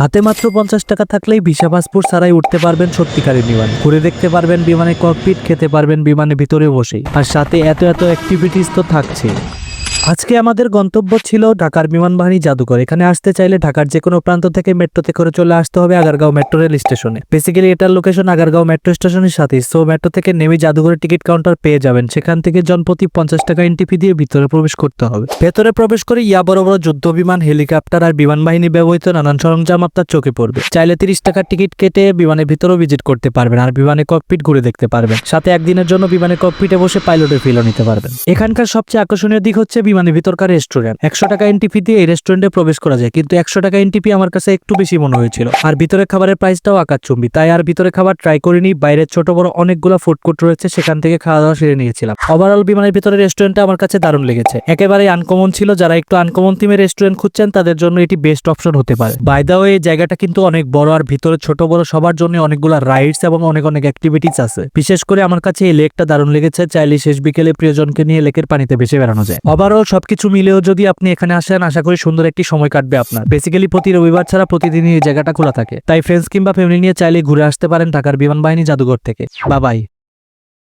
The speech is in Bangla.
হাতে মাত্র 50 টাকা থাকলেই ভিসা পাসপোর্ট ছাড়াই উঠতে পারবেন সত্যিকারের বিমান, ঘুরে দেখতে পারবেন বিমানে ককপিট, খেতে পারবেন বিমানের ভিতরে বসেই, আর সাথে এত এত অ্যাক্টিভিটিস তো থাকছে। আজকে আমাদের গন্তব্য ছিল ঢাকার বিমান বাহিনী জাদুঘর। এখানে আসতে চাইলে ঢাকার যে কোনো প্রান্ত থেকে মেট্রোতে করে চলে আসতে হবে আগারগাঁও মেট্রো রেল স্টেশনে। বেসিক্যালি এটার লোকেশন আগারগাঁও মেট্রো স্টেশনের সাথেই। সো মেট্রো থেকে নেমে জাদুঘরের টিকিট কাউন্টার পেয়ে যাবেন। সেখান থেকে জনপ্রতি 50 টাকা এন্ট্রি ফি দিয়ে ভিতরে প্রবেশ করতে হবে। ভেতরে প্রবেশ করে ইয়া বড় বড় যুদ্ধ বিমান, হেলিকপ্টার আর বিমান বাহিনী ব্যবহৃত নানান সরঞ্জাম আপনার চোখে পড়বে। চাইলে 30 টাকার টিকিট কেটে বিমানের ভিতরেও ভিজিট করতে পারবেন আর বিমানের ককপিট ঘুরে দেখতে পারবেন। সাথে একদিনের জন্য বিমানের ককপিটে বসে পাইলটের ফিলও নিতে পারবেন। এখানকার সবচেয়ে আকর্ষণীয় দিক হচ্ছে বিমানের ভিতরকার রেস্টুরেন্ট। 100 টাকা এন্ট্রি ফি দিয়ে এই রেস্টুরেন্টে প্রবেশ করা যায়, কিন্তু 100 টাকা এন্ট্রি ফি আমার কাছে একটু বেশি মনে হয়েছিল। আর ভিতরে খাবারের প্রাইসটাও আকাশচুম্বী, তাই আর ভিতরে খাবার ট্রাই করিনি। বাইরে ছোট বড় অনেকগুলো ফুড কোর্ট রয়েছে, সেখান থেকে খাওয়া দাওয়া সেরে নিয়েছিলাম। ওভারঅল বিমানের ভিতরে রেস্টুরেন্টটা আমার কাছে দারুণ লেগেছে, একেবারেই আনকমন ছিল। যারা একটু আনকমন থিমের রেস্টুরেন্ট খুঁজছেন তাদের জন্য এটি বেস্ট অপশন হতে পারে। বাই দ্য ওয়ে, এই জায়গাটা কিন্তু অনেক বড়, আর ভিতরে ছোট বড় সবার জন্য অনেকগুলো রাইডস এবং অনেক অনেক অ্যাক্টিভিটিস আছে। বিশেষ করে আমার কাছে এই লেকটা দারুণ লেগেছে। চাইলে শেষ বিকেলে প্রিয়জনকে নিয়ে লেকের পানিতে ভেসে বেড়ানো যায়। ওভারঅল সবকিছু মিলেও যদি আপনি এখানে আসেন, আশা করি সুন্দর একটি সময় কাটবে আপনার। বেসিক্যালি প্রতি রবিবার ছাড়া প্রতিদিনই এই জায়গাটা খোলা থাকে, তাই ফ্রেন্ডস কিংবা ফ্যামিলি নিয়ে চাইলে ঘুরে আসতে পারেন ঢাকার বিমান বাহিনী জাদুঘর থেকে। Bye bye.